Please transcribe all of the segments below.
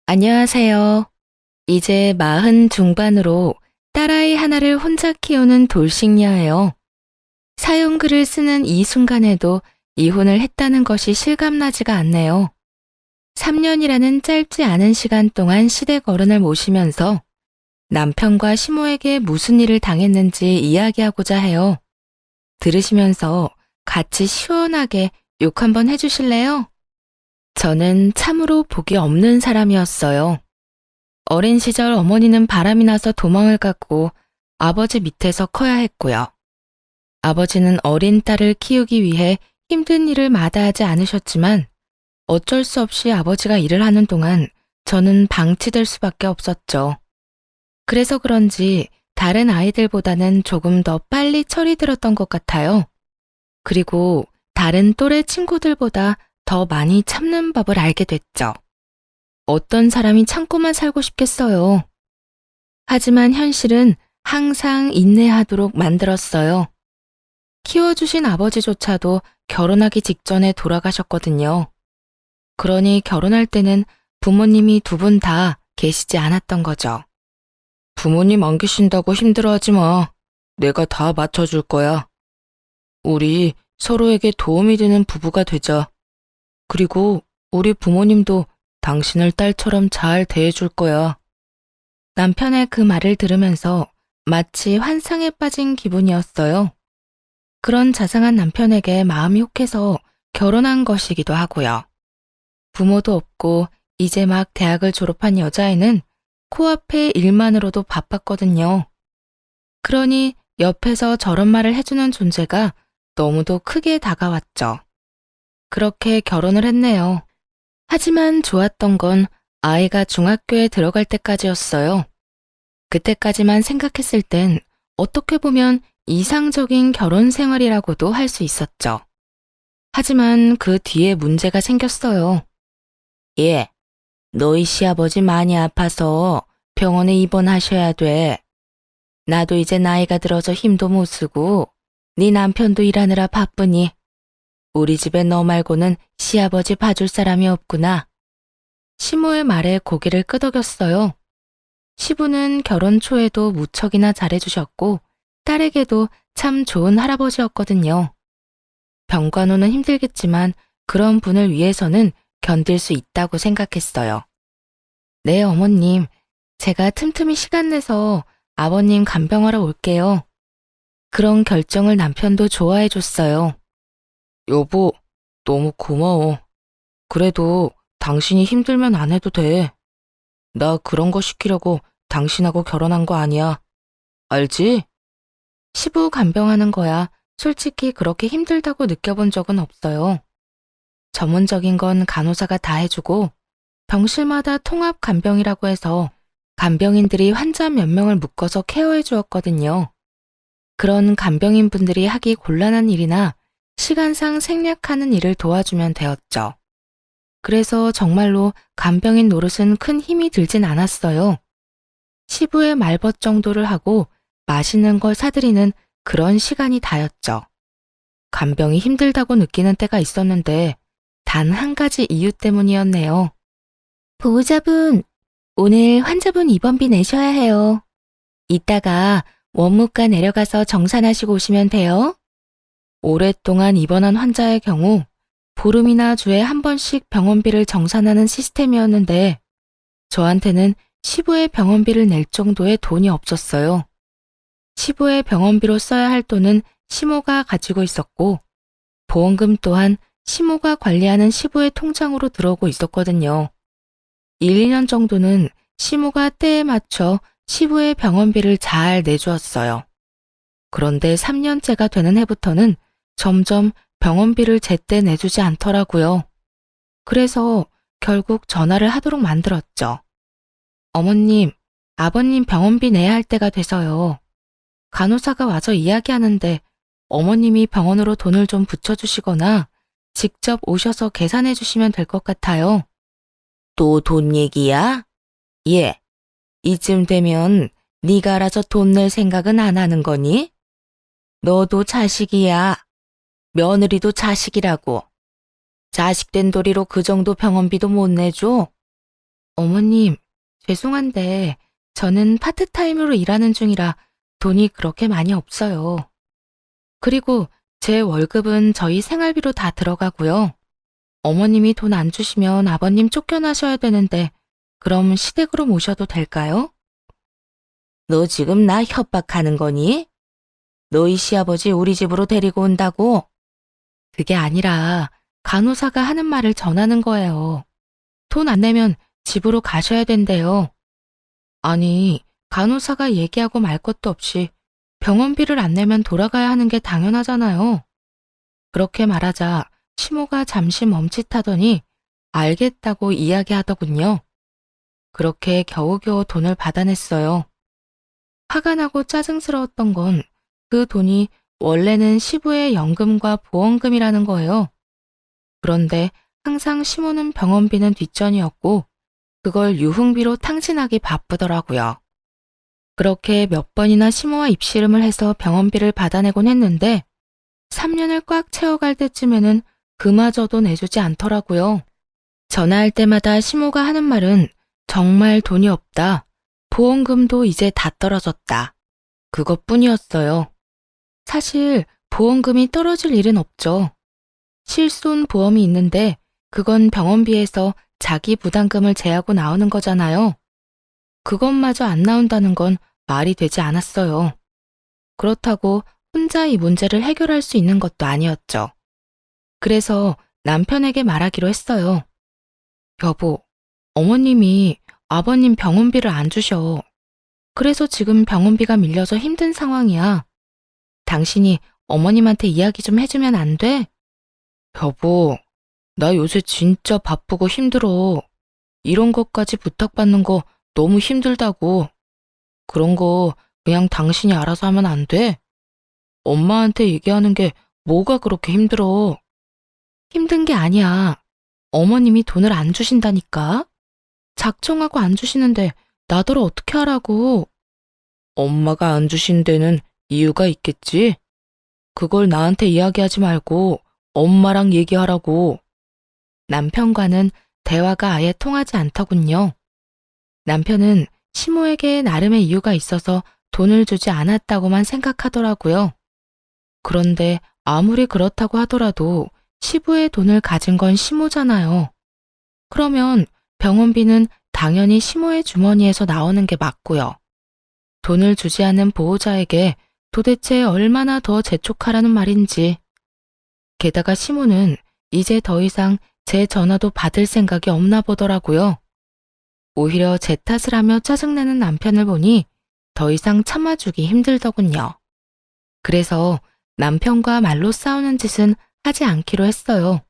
안녕하세요. 이제 40 중반으로 딸아이 하나를 혼자 키우는 돌싱녀예요. 사연글을 쓰는 이 순간에도 이혼을 했다는 것이 실감나지가 않네요. 3년이라는 짧지 않은 시간 동안 시댁 어른을 모시면서 남편과 시모에게 무슨 일을 당했는지 이야기하고자 해요. 들으시면서 같이 시원하게 욕 한번 해주실래요? 저는 참으로 복이 없는 사람이었어요. 어린 시절 어머니는 바람이 나서 도망을 갔고 아버지 밑에서 커야 했고요. 아버지는 어린 딸을 키우기 위해 힘든 일을 마다하지 않으셨지만 어쩔 수 없이 아버지가 일을 하는 동안 저는 방치될 수밖에 없었죠. 그래서 그런지 다른 아이들보다는 조금 더 빨리 철이 들었던 것 같아요. 그리고 다른 또래 친구들보다 더 많이 참는 법을 알게 됐죠. 어떤 사람이 참고만 살고 싶겠어요. 하지만 현실은 항상 인내하도록 만들었어요. 키워주신 아버지조차도 결혼하기 직전에 돌아가셨거든요. 그러니 결혼할 때는 부모님이 두 분 다 계시지 않았던 거죠. 부모님 안 계신다고 힘들어하지 마. 내가 다 맞춰줄 거야. 우리 서로에게 도움이 되는 부부가 되자. 그리고 우리 부모님도 당신을 딸처럼 잘 대해줄 거야. 남편의 그 말을 들으면서 마치 환상에 빠진 기분이었어요. 그런 자상한 남편에게 마음이 혹해서 결혼한 것이기도 하고요. 부모도 없고 이제 막 대학을 졸업한 여자애는 코앞에 일만으로도 바빴거든요. 그러니 옆에서 저런 말을 해주는 존재가 너무도 크게 다가왔죠. 그렇게 결혼을 했네요. 하지만 좋았던 건 아이가 중학교에 들어갈 때까지였어요. 그때까지만 생각했을 땐 어떻게 보면 이상적인 결혼 생활이라고도 할 수 있었죠. 하지만 그 뒤에 문제가 생겼어요. 예, 너희 시아버지 많이 아파서 병원에 입원하셔야 돼. 나도 이제 나이가 들어서 힘도 못 쓰고 네 남편도 일하느라 바쁘니 우리 집에 너 말고는 시아버지 봐줄 사람이 없구나. 시모의 말에 고개를 끄덕였어요. 시부는 결혼 초에도 무척이나 잘해주셨고 딸에게도 참 좋은 할아버지였거든요. 병간호는 힘들겠지만 그런 분을 위해서는 견딜 수 있다고 생각했어요. 네, 어머님. 제가 틈틈이 시간 내서 아버님 간병하러 올게요. 그런 결정을 남편도 좋아해줬어요. 여보, 너무 고마워. 그래도 당신이 힘들면 안 해도 돼. 나 그런 거 시키려고 당신하고 결혼한 거 아니야. 알지? 시부 간병하는 거야 솔직히 그렇게 힘들다고 느껴본 적은 없어요. 전문적인 건 간호사가 다 해주고 병실마다 통합 간병이라고 해서 간병인들이 환자 몇 명을 묶어서 케어해 주었거든요. 그런 간병인 분들이 하기 곤란한 일이나 시간상 생략하는 일을 도와주면 되었죠. 그래서 정말로 간병인 노릇은 큰 힘이 들진 않았어요. 시부의 말벗 정도를 하고 맛있는 걸 사드리는 그런 시간이 다였죠. 간병이 힘들다고 느끼는 때가 있었는데 단 한 가지 이유 때문이었네요. 보호자분, 오늘 환자분 입원비 내셔야 해요. 이따가 원무과 내려가서 정산하시고 오시면 돼요. 오랫동안 입원한 환자의 경우 보름이나 주에 한 번씩 병원비를 정산하는 시스템이었는데 저한테는 시부의 병원비를 낼 정도의 돈이 없었어요. 시부의 병원비로 써야 할 돈은 시모가 가지고 있었고 보험금 또한 시모가 관리하는 시부의 통장으로 들어오고 있었거든요. 1, 2년 정도는 시모가 때에 맞춰 시부의 병원비를 잘 내주었어요. 그런데 3년째가 되는 해부터는 점점 병원비를 제때 내주지 않더라고요. 그래서 결국 전화를 하도록 만들었죠. 어머님, 아버님 병원비 내야 할 때가 돼서요. 간호사가 와서 이야기하는데 어머님이 병원으로 돈을 좀 붙여주시거나 직접 오셔서 계산해 주시면 될 것 같아요. 또 돈 얘기야? 예. 이쯤 되면 네가 알아서 돈 낼 생각은 안 하는 거니? 너도 자식이야. 며느리도 자식이라고. 자식된 도리로 그 정도 병원비도 못 내줘? 어머님, 죄송한데 저는 파트타임으로 일하는 중이라 돈이 그렇게 많이 없어요. 그리고 제 월급은 저희 생활비로 다 들어가고요. 어머님이 돈 안 주시면 아버님 쫓겨나셔야 되는데 그럼 시댁으로 모셔도 될까요? 너 지금 나 협박하는 거니? 너희 시아버지 우리 집으로 데리고 온다고? 그게 아니라 간호사가 하는 말을 전하는 거예요. 돈 안 내면 집으로 가셔야 된대요. 아니, 간호사가 얘기하고 말 것도 없이 병원비를 안 내면 돌아가야 하는 게 당연하잖아요. 그렇게 말하자 시모가 잠시 멈칫하더니 알겠다고 이야기하더군요. 그렇게 겨우겨우 돈을 받아냈어요. 화가 나고 짜증스러웠던 건 그 돈이 원래는 시부의 연금과 보험금이라는 거예요. 그런데 항상 시모는 병원비는 뒷전이었고 그걸 유흥비로 탕진하기 바쁘더라고요. 그렇게 몇 번이나 시모와 입씨름을 해서 병원비를 받아내곤 했는데 3년을 꽉 채워갈 때쯤에는 그마저도 내주지 않더라고요. 전화할 때마다 시모가 하는 말은 정말 돈이 없다. 보험금도 이제 다 떨어졌다. 그것뿐이었어요. 사실 보험금이 떨어질 일은 없죠. 실손보험이 있는데 그건 병원비에서 자기 부담금을 제하고 나오는 거잖아요. 그것마저 안 나온다는 건 말이 되지 않았어요. 그렇다고 혼자 이 문제를 해결할 수 있는 것도 아니었죠. 그래서 남편에게 말하기로 했어요. 여보, 어머님이 아버님 병원비를 안 주셔. 그래서 지금 병원비가 밀려서 힘든 상황이야. 당신이 어머님한테 이야기 좀 해주면 안 돼? 여보, 나 요새 진짜 바쁘고 힘들어. 이런 것까지 부탁받는 거 너무 힘들다고. 그런 거 그냥 당신이 알아서 하면 안 돼? 엄마한테 얘기하는 게 뭐가 그렇게 힘들어? 힘든 게 아니야. 어머님이 돈을 안 주신다니까? 작정하고 안 주시는데 나더러 어떻게 하라고? 엄마가 안 주신 데는 이유가 있겠지? 그걸 나한테 이야기하지 말고 엄마랑 얘기하라고. 남편과는 대화가 아예 통하지 않더군요. 남편은 시모에게 나름의 이유가 있어서 돈을 주지 않았다고만 생각하더라고요. 그런데 아무리 그렇다고 하더라도 시부의 돈을 가진 건 시모잖아요. 그러면 병원비는 당연히 시모의 주머니에서 나오는 게 맞고요. 돈을 주지 않는 보호자에게 도대체 얼마나 더 재촉하라는 말인지. 게다가 시모는 이제 더 이상 제 전화도 받을 생각이 없나 보더라고요. 오히려 제 탓을 하며 짜증내는 남편을 보니 더 이상 참아주기 힘들더군요. 그래서 남편과 말로 싸우는 짓은 하지 않기로 했어요.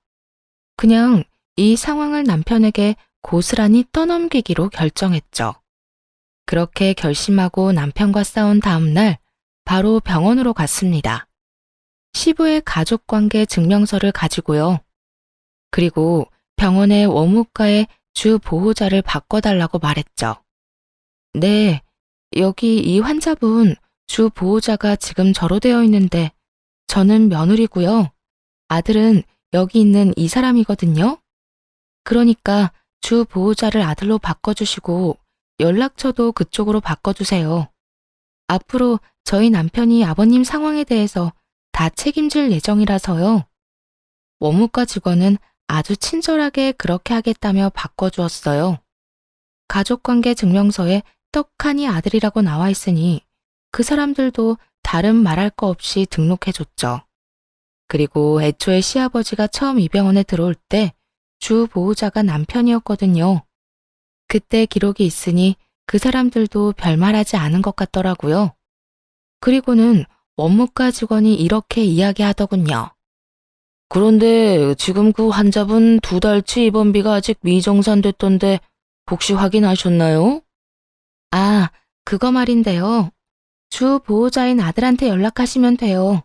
그냥 이 상황을 남편에게 고스란히 떠넘기기로 결정했죠. 그렇게 결심하고 남편과 싸운 다음 날 바로 병원으로 갔습니다. 시부의 가족관계 증명서를 가지고요. 그리고 병원의 원무과의 주 보호자를 바꿔달라고 말했죠. 네, 여기 이 환자분 주 보호자가 지금 저로 되어 있는데 저는 며느리고요. 아들은 여기 있는 이 사람이거든요. 그러니까 주 보호자를 아들로 바꿔주시고 연락처도 그쪽으로 바꿔주세요. 앞으로 저희 남편이 아버님 상황에 대해서 다 책임질 예정이라서요. 원무과 직원은 아주 친절하게 그렇게 하겠다며 바꿔주었어요. 가족관계 증명서에 떡하니 아들이라고 나와 있으니 그 사람들도 다른 말할 거 없이 등록해줬죠. 그리고 애초에 시아버지가 처음 이 병원에 들어올 때 주 보호자가 남편이었거든요. 그때 기록이 있으니 그 사람들도 별말하지 않은 것 같더라고요. 그리고는 원무과 직원이 이렇게 이야기하더군요. 그런데 지금 그 환자분 2달치 입원비가 아직 미정산됐던데 혹시 확인하셨나요? 아, 그거 말인데요. 주 보호자인 아들한테 연락하시면 돼요.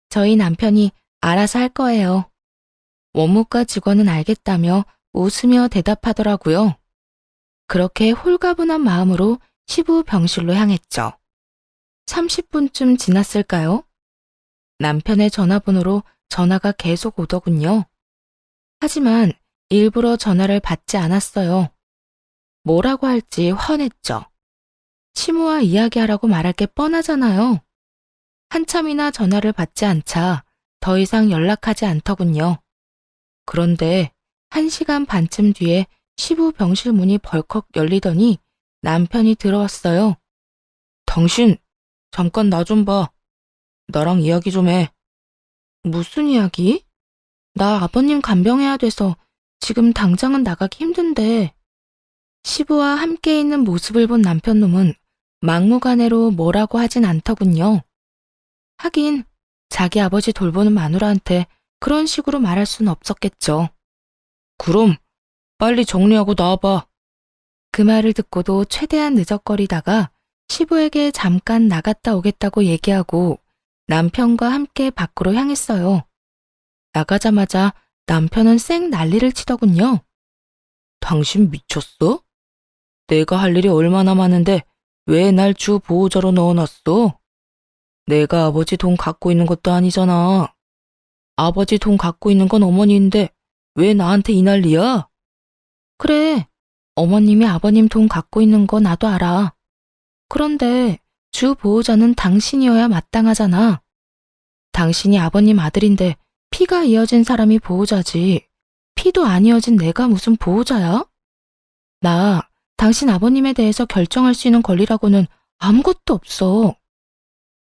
저희 남편이 알아서 할 거예요. 원무과 직원은 알겠다며 웃으며 대답하더라고요. 그렇게 홀가분한 마음으로 시부 병실로 향했죠. 30분쯤 지났을까요? 남편의 전화번호로 전화가 계속 오더군요. 하지만 일부러 전화를 받지 않았어요. 뭐라고 할지 훤했죠. 시모와 이야기하라고 말할 게 뻔하잖아요. 한참이나 전화를 받지 않자 더 이상 연락하지 않더군요. 그런데 1시간 반쯤 뒤에 시부 병실 문이 벌컥 열리더니 남편이 들어왔어요. 당신, 잠깐 나 좀 봐. 나랑 이야기 좀 해. 무슨 이야기? 나 아버님 간병해야 돼서 지금 당장은 나가기 힘든데. 시부와 함께 있는 모습을 본 남편놈은 막무가내로 뭐라고 하진 않더군요. 하긴 자기 아버지 돌보는 마누라한테 그런 식으로 말할 순 없었겠죠. 그럼 빨리 정리하고 나와봐. 그 말을 듣고도 최대한 늦적거리다가 시부에게 잠깐 나갔다 오겠다고 얘기하고 남편과 함께 밖으로 향했어요. 나가자마자 남편은 쌩 난리를 치더군요. 당신 미쳤어? 내가 할 일이 얼마나 많은데 왜 날 주 보호자로 넣어놨어? 내가 아버지 돈 갖고 있는 것도 아니잖아. 아버지 돈 갖고 있는 건 어머니인데 왜 나한테 이 난리야? 그래, 어머님이 아버님 돈 갖고 있는 거 나도 알아. 그런데 주 보호자는 당신이어야 마땅하잖아. 당신이 아버님 아들인데 피가 이어진 사람이 보호자지. 피도 안 이어진 내가 무슨 보호자야? 나 당신 아버님에 대해서 결정할 수 있는 권리라고는 아무것도 없어.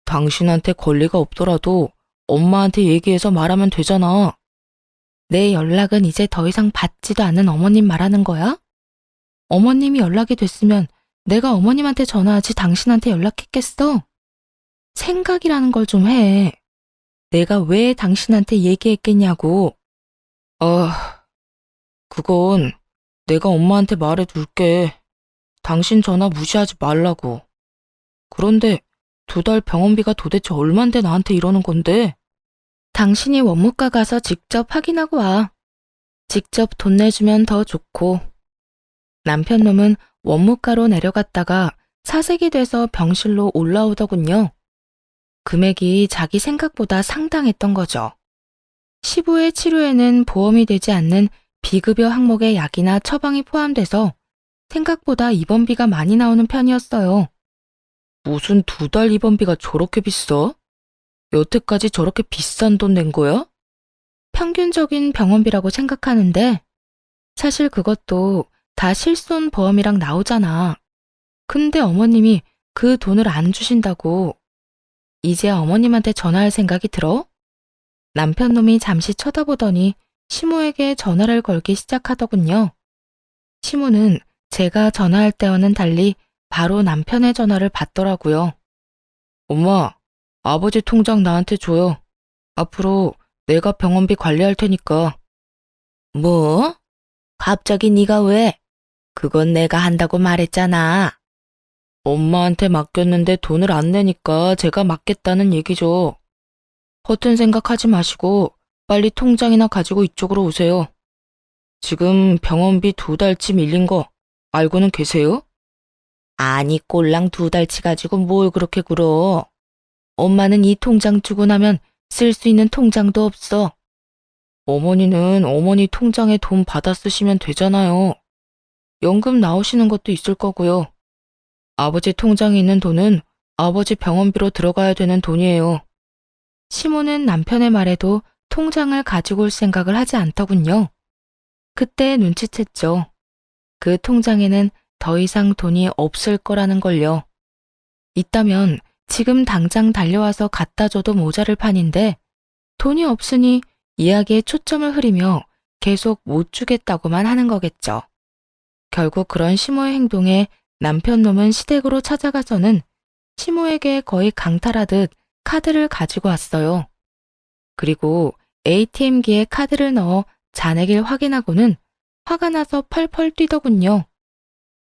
당신한테 권리가 없더라도 엄마한테 얘기해서 말하면 되잖아. 내 연락은 이제 더 이상 받지도 않는 어머님 말하는 거야? 어머님이 연락이 됐으면 내가 어머님한테 전화하지 당신한테 연락했겠어? 생각이라는 걸 좀 해. 내가 왜 당신한테 얘기했겠냐고. 그건 내가 엄마한테 말해둘게. 당신 전화 무시하지 말라고. 그런데 2달 병원비가 도대체 얼만데 나한테 이러는 건데? 당신이 원무과 가서 직접 확인하고 와. 직접 돈 내주면 더 좋고. 남편놈은 원무과로 내려갔다가 사색이 돼서 병실로 올라오더군요. 금액이 자기 생각보다 상당했던 거죠. 시부의 치료에는 보험이 되지 않는 비급여 항목의 약이나 처방이 포함돼서 생각보다 입원비가 많이 나오는 편이었어요. 무슨 2달 입원비가 저렇게 비싸? 여태까지 저렇게 비싼 돈 낸 거야? 평균적인 병원비라고 생각하는데 사실 그것도 다 실손보험이랑 나오잖아. 근데 어머님이 그 돈을 안 주신다고. 이제 어머님한테 전화할 생각이 들어? 남편놈이 잠시 쳐다보더니 시모에게 전화를 걸기 시작하더군요. 시모는 제가 전화할 때와는 달리 바로 남편의 전화를 받더라고요. 엄마, 아버지 통장 나한테 줘요. 앞으로 내가 병원비 관리할 테니까. 뭐? 갑자기 네가 왜? 그건 내가 한다고 말했잖아. 엄마한테 맡겼는데 돈을 안 내니까 제가 맡겠다는 얘기죠. 허튼 생각하지 마시고 빨리 통장이나 가지고 이쪽으로 오세요. 지금 병원비 2달치 밀린 거 알고는 계세요? 아니 꼴랑 2달치 가지고 뭘 그렇게 굴어. 엄마는 이 통장 주고 나면 쓸 수 있는 통장도 없어. 어머니는 어머니 통장에 돈 받아 쓰시면 되잖아요. 연금 나오시는 것도 있을 거고요. 아버지 통장에 있는 돈은 아버지 병원비로 들어가야 되는 돈이에요. 시모는 남편의 말에도 통장을 가지고 올 생각을 하지 않더군요. 그때 눈치챘죠. 그 통장에는 더 이상 돈이 없을 거라는 걸요. 있다면 지금 당장 달려와서 갖다 줘도 모자랄 판인데 돈이 없으니 이야기에 초점을 흐리며 계속 못 주겠다고만 하는 거겠죠. 결국 그런 시모의 행동에 남편놈은 시댁으로 찾아가서는 시모에게 거의 강탈하듯 카드를 가지고 왔어요. 그리고 ATM기에 카드를 넣어 잔액을 확인하고는 화가 나서 펄펄 뛰더군요.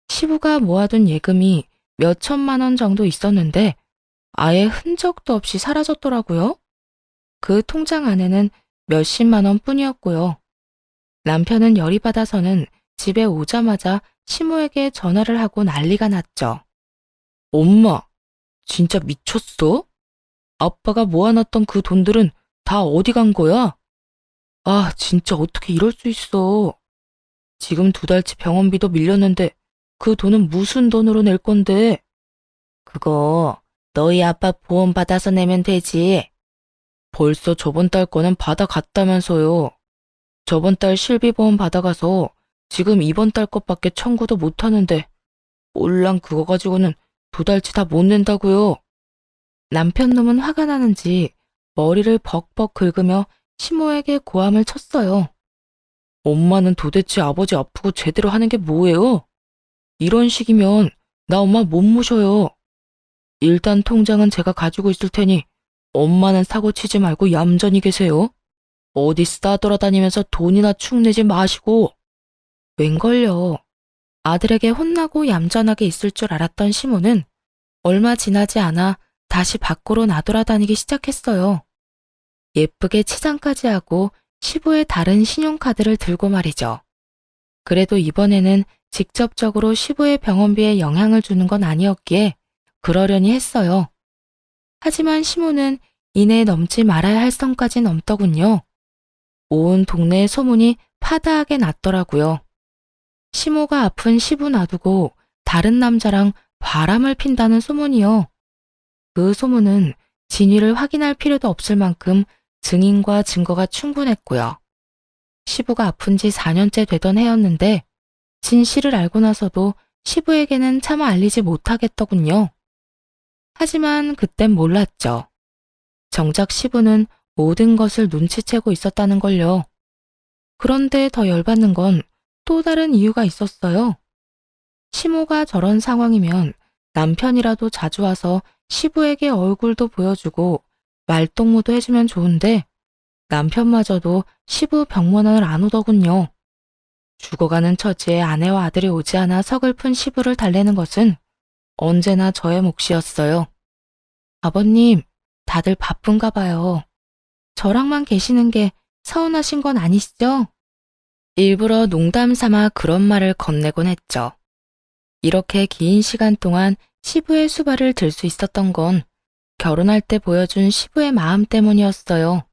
시부가 모아둔 예금이 몇 천만 원 정도 있었는데 아예 흔적도 없이 사라졌더라고요. 그 통장 안에는 몇십만 원 뿐이었고요. 남편은 열이 받아서는 집에 오자마자 시모에게 전화를 하고 난리가 났죠. 엄마, 진짜 미쳤어? 아빠가 모아놨던 그 돈들은 다 어디 간 거야? 아, 진짜 어떻게 이럴 수 있어. 지금 2달치 병원비도 밀렸는데 그 돈은 무슨 돈으로 낼 건데? 그거 너희 아빠 보험 받아서 내면 되지. 벌써 저번 달 거는 받아갔다면서요. 저번 달 실비보험 받아가서 지금 이번 달 것밖에 청구도 못 하는데 올랑 그거 가지고는 2달치 다 못 낸다고요. 남편 놈은 화가 나는지 머리를 벅벅 긁으며 시모에게 고함을 쳤어요. 엄마는 도대체 아버지 아프고 제대로 하는 게 뭐예요? 이런 식이면 나 엄마 못 모셔요. 일단 통장은 제가 가지고 있을 테니 엄마는 사고 치지 말고 얌전히 계세요. 어디 싸돌아다니면서 돈이나 축내지 마시고. 웬걸요. 아들에게 혼나고 얌전하게 있을 줄 알았던 시모는 얼마 지나지 않아 다시 밖으로 나돌아다니기 시작했어요. 예쁘게 치장까지 하고 시부의 다른 신용카드를 들고 말이죠. 그래도 이번에는 직접적으로 시부의 병원비에 영향을 주는 건 아니었기에 그러려니 했어요. 하지만 시모는 이내 넘지 말아야 할 선까지 넘더군요. 온 동네에 소문이 파다하게 났더라고요. 시모가 아픈 시부 놔두고 다른 남자랑 바람을 핀다는 소문이요. 그 소문은 진위를 확인할 필요도 없을 만큼 증인과 증거가 충분했고요. 시부가 아픈 지 4년째 되던 해였는데 진실을 알고 나서도 시부에게는 차마 알리지 못하겠더군요. 하지만 그땐 몰랐죠. 정작 시부는 모든 것을 눈치채고 있었다는 걸요. 그런데 더 열받는 건 또 다른 이유가 있었어요. 시모가 저런 상황이면 남편이라도 자주 와서 시부에게 얼굴도 보여주고 말동무도 해주면 좋은데 남편마저도 시부 병문안을 안 오더군요. 죽어가는 처지에 아내와 아들이 오지 않아 서글픈 시부를 달래는 것은 언제나 저의 몫이었어요. 아버님, 다들 바쁜가 봐요. 저랑만 계시는 게 서운하신 건 아니시죠? 일부러 농담 삼아 그런 말을 건네곤 했죠. 이렇게 긴 시간 동안 시부의 수발을 들 수 있었던 건 결혼할 때 보여준 시부의 마음 때문이었어요.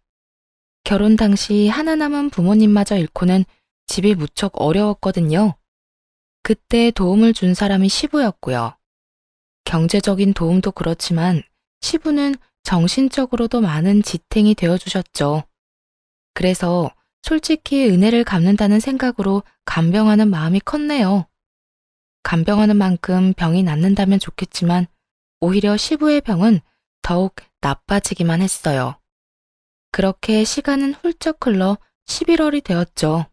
결혼 당시 하나 남은 부모님마저 잃고는 집이 무척 어려웠거든요. 그때 도움을 준 사람이 시부였고요. 경제적인 도움도 그렇지만 시부는 정신적으로도 많은 지탱이 되어주셨죠. 그래서 솔직히 은혜를 갚는다는 생각으로 간병하는 마음이 컸네요. 간병하는 만큼 병이 낫는다면 좋겠지만 오히려 시부의 병은 더욱 나빠지기만 했어요. 그렇게 시간은 훌쩍 흘러 11월이 되었죠.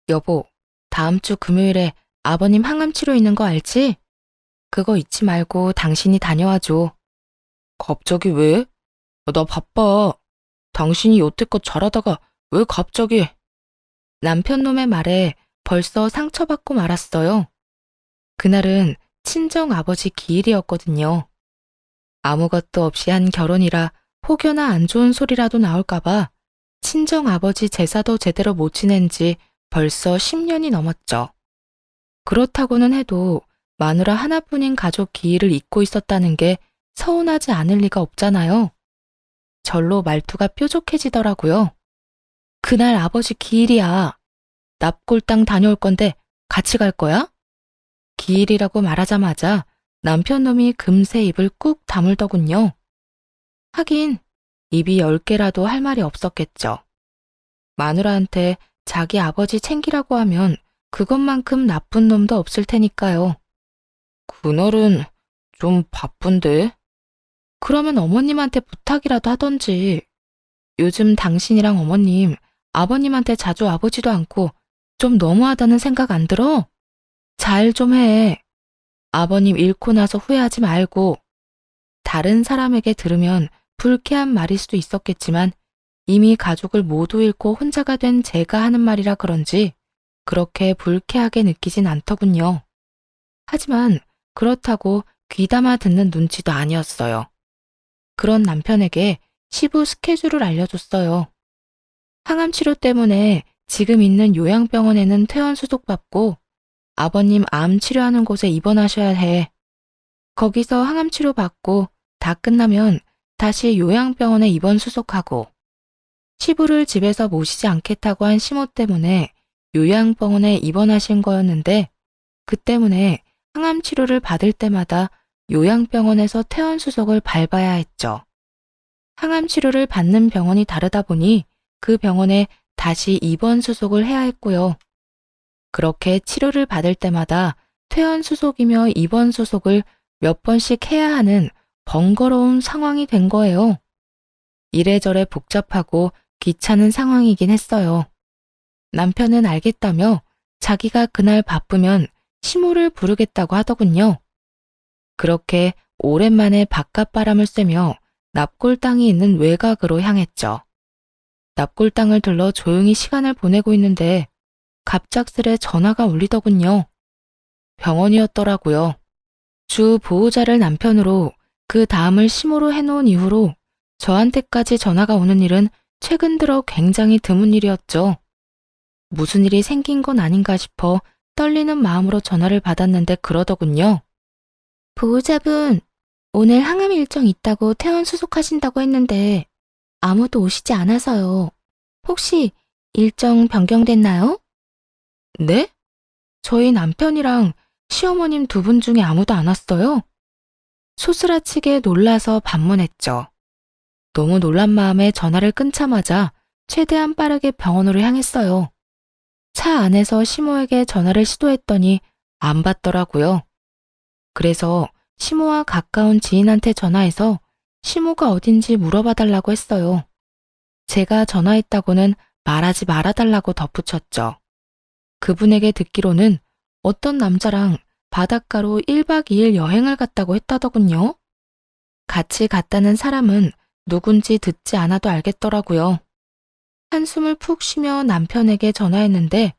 여보, 다음 주 금요일에 아버님 항암 치료 있는 거 알지? 그거 잊지 말고 당신이 다녀와줘. 갑자기 왜? 나 바빠. 당신이 여태껏 잘하다가 왜 갑자기? 남편 놈의 말에 벌써 상처받고 말았어요. 그날은 친정 아버지 기일이었거든요. 아무것도 없이 한 결혼이라 혹여나 안 좋은 소리라도 나올까봐 친정 아버지 제사도 제대로 못 지낸 지 벌써 10년이 넘었죠. 그렇다고는 해도 마누라 하나뿐인 가족 기일을 잊고 있었다는 게 서운하지 않을 리가 없잖아요. 절로 말투가 뾰족해지더라고요. 그날 아버지 기일이야. 납골당 다녀올 건데 같이 갈 거야? 기일이라고 말하자마자 남편 놈이 금세 입을 꾹 다물더군요. 하긴 입이 10개라도 할 말이 없었겠죠. 마누라한테 자기 아버지 챙기라고 하면 그것만큼 나쁜 놈도 없을 테니까요. 그날은 좀 바쁜데? 그러면 어머님한테 부탁이라도 하던지. 요즘 당신이랑 어머님, 아버님한테 자주 와보지도 않고 좀 너무하다는 생각 안 들어? 잘 좀 해. 아버님 잃고 나서 후회하지 말고. 다른 사람에게 들으면 불쾌한 말일 수도 있었겠지만 이미 가족을 모두 잃고 혼자가 된 제가 하는 말이라 그런지 그렇게 불쾌하게 느끼진 않더군요. 하지만 그렇다고 귀담아 듣는 눈치도 아니었어요. 그런 남편에게 시부 스케줄을 알려줬어요. 항암 치료 때문에 지금 있는 요양병원에는 퇴원 수속받고 아버님 암 치료하는 곳에 입원하셔야 해. 거기서 항암 치료 받고 다 끝나면 다시 요양병원에 입원 수속하고 시부를 집에서 모시지 않겠다고 한 시모 때문에 요양병원에 입원하신 거였는데 그 때문에 항암 치료를 받을 때마다 요양병원에서 퇴원수속을 밟아야 했죠. 항암 치료를 받는 병원이 다르다 보니 그 병원에 다시 입원 수속을 해야 했고요. 그렇게 치료를 받을 때마다 퇴원 수속이며 입원 수속을 몇 번씩 해야 하는 번거로운 상황이 된 거예요. 이래저래 복잡하고 귀찮은 상황이긴 했어요. 남편은 알겠다며 자기가 그날 바쁘면 시모를 부르겠다고 하더군요. 그렇게 오랜만에 바깥바람을 쐬며 납골당이 있는 외곽으로 향했죠. 납골당을 들러 조용히 시간을 보내고 있는데 갑작스레 전화가 울리더군요. 병원이었더라고요. 주 보호자를 남편으로 그 다음을 시모로 해놓은 이후로 저한테까지 전화가 오는 일은 최근 들어 굉장히 드문 일이었죠. 무슨 일이 생긴 건 아닌가 싶어 떨리는 마음으로 전화를 받았는데 그러더군요. 보호자분, 오늘 항암 일정 있다고 퇴원 수속하신다고 했는데 아무도 오시지 않아서요. 혹시 일정 변경됐나요? 네? 저희 남편이랑 시어머님 두 분 중에 아무도 안 왔어요? 소스라치게 놀라서 반문했죠. 너무 놀란 마음에 전화를 끊자마자 최대한 빠르게 병원으로 향했어요. 차 안에서 시모에게 전화를 시도했더니 안 받더라고요. 그래서 시모와 가까운 지인한테 전화해서 시모가 어딘지 물어봐달라고 했어요. 제가 전화했다고는 말하지 말아달라고 덧붙였죠. 그분에게 듣기로는 어떤 남자랑 바닷가로 1박 2일 여행을 갔다고 했다더군요. 같이 갔다는 사람은 누군지 듣지 않아도 알겠더라고요. 한숨을 푹 쉬며 남편에게 전화했는데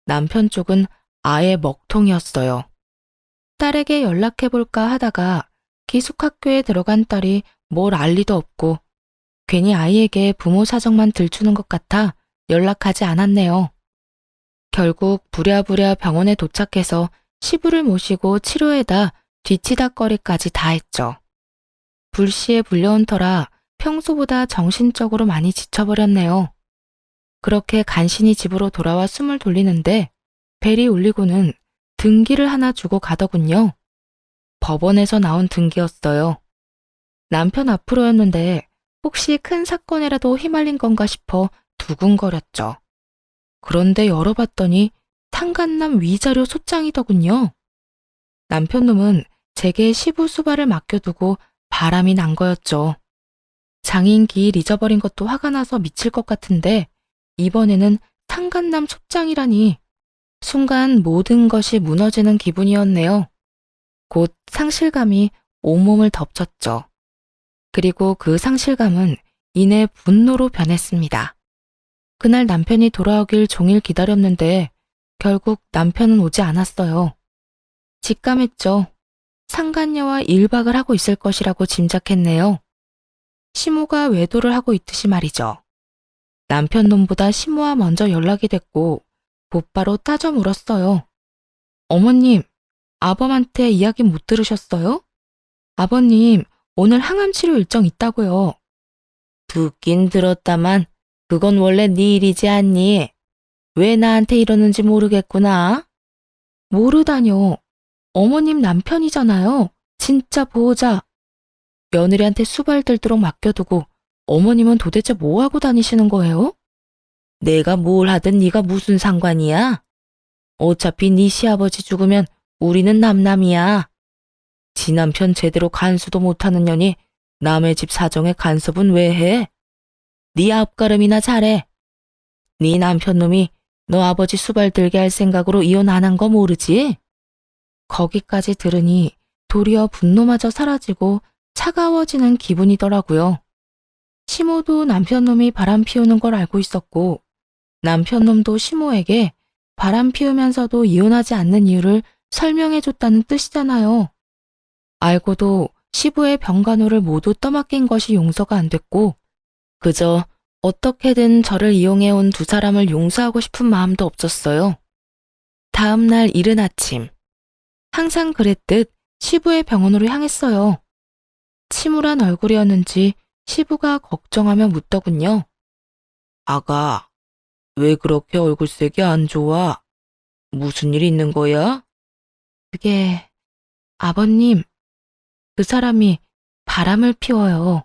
남편 쪽은 아예 먹통이었어요. 딸에게 연락해볼까 하다가 기숙학교에 들어간 딸이 뭘 알 리도 없고 괜히 아이에게 부모 사정만 들추는 것 같아 연락하지 않았네요. 결국 부랴부랴 병원에 도착해서 시부를 모시고 치료에다 뒤치다꺼리까지 다 했죠. 불시에 불려온 터라 평소보다 정신적으로 많이 지쳐버렸네요. 그렇게 간신히 집으로 돌아와 숨을 돌리는데 벨이 울리고는 등기를 하나 주고 가더군요. 법원에서 나온 등기였어요. 남편 앞으로였는데 혹시 큰 사건이라도 휘말린 건가 싶어 두근거렸죠. 그런데 열어봤더니 탄간남 위자료 소장이더군요. 남편 놈은 제게 시부 수발을 맡겨두고 바람이 난 거였죠. 장인 기일 잊어버린 것도 화가 나서 미칠 것 같은데 이번에는 탄간남 첩장이라니 순간 모든 것이 무너지는 기분이었네요. 곧 상실감이 온몸을 덮쳤죠. 그리고 그 상실감은 이내 분노로 변했습니다. 그날 남편이 돌아오길 종일 기다렸는데 결국 남편은 오지 않았어요. 직감했죠. 상간녀와 1박을 하고 있을 것이라고 짐작했네요. 시모가 외도를 하고 있듯이 말이죠. 남편 놈보다 시모와 먼저 연락이 됐고 곧바로 따져 물었어요. 어머님, 아범한테 이야기 못 들으셨어요? 아버님, 오늘 항암치료 일정 있다고요. 듣긴 들었다만 그건 원래 네 일이지 않니? 왜 나한테 이러는지 모르겠구나. 모르다뇨. 어머님 남편이잖아요. 진짜 보호자. 며느리한테 수발 들도록 맡겨두고 어머님은 도대체 뭐하고 다니시는 거예요? 내가 뭘 하든 네가 무슨 상관이야? 어차피 네 시아버지 죽으면 우리는 남남이야. 지 남편 제대로 간수도 못하는 년이 남의 집 사정에 간섭은 왜 해? 네 앞가름이나 잘해. 네 남편 놈이 너 아버지 수발 들게 할 생각으로 이혼 안 한 거 모르지? 거기까지 들으니 도리어 분노마저 사라지고 차가워지는 기분이더라고요. 시모도 남편 놈이 바람 피우는 걸 알고 있었고 남편 놈도 시모에게 바람 피우면서도 이혼하지 않는 이유를 설명해줬다는 뜻이잖아요. 알고도 시부의 병간호를 모두 떠맡긴 것이 용서가 안 됐고 그저 어떻게든 저를 이용해온 두 사람을 용서하고 싶은 마음도 없었어요. 다음 날 이른 아침, 항상 그랬듯 시부의 병원으로 향했어요. 침울한 얼굴이었는지 시부가 걱정하며 묻더군요. 아가, 왜 그렇게 얼굴색이 안 좋아? 무슨 일 있는 거야? 그게 아버님, 그 사람이 바람을 피워요.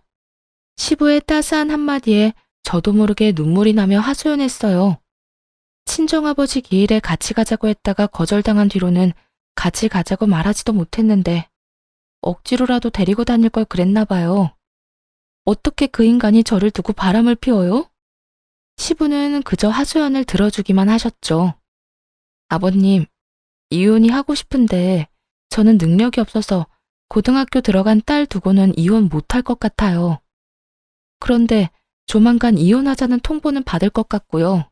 시부의 따스한 한마디에 저도 모르게 눈물이 나며 하소연했어요. 친정아버지 기일에 같이 가자고 했다가 거절당한 뒤로는 같이 가자고 말하지도 못했는데 억지로라도 데리고 다닐 걸 그랬나 봐요. 어떻게 그 인간이 저를 두고 바람을 피워요? 시부는 그저 하소연을 들어주기만 하셨죠. 아버님, 이혼이 하고 싶은데 저는 능력이 없어서 고등학교 들어간 딸 두고는 이혼 못할 것 같아요. 그런데 조만간 이혼하자는 통보는 받을 것 같고요.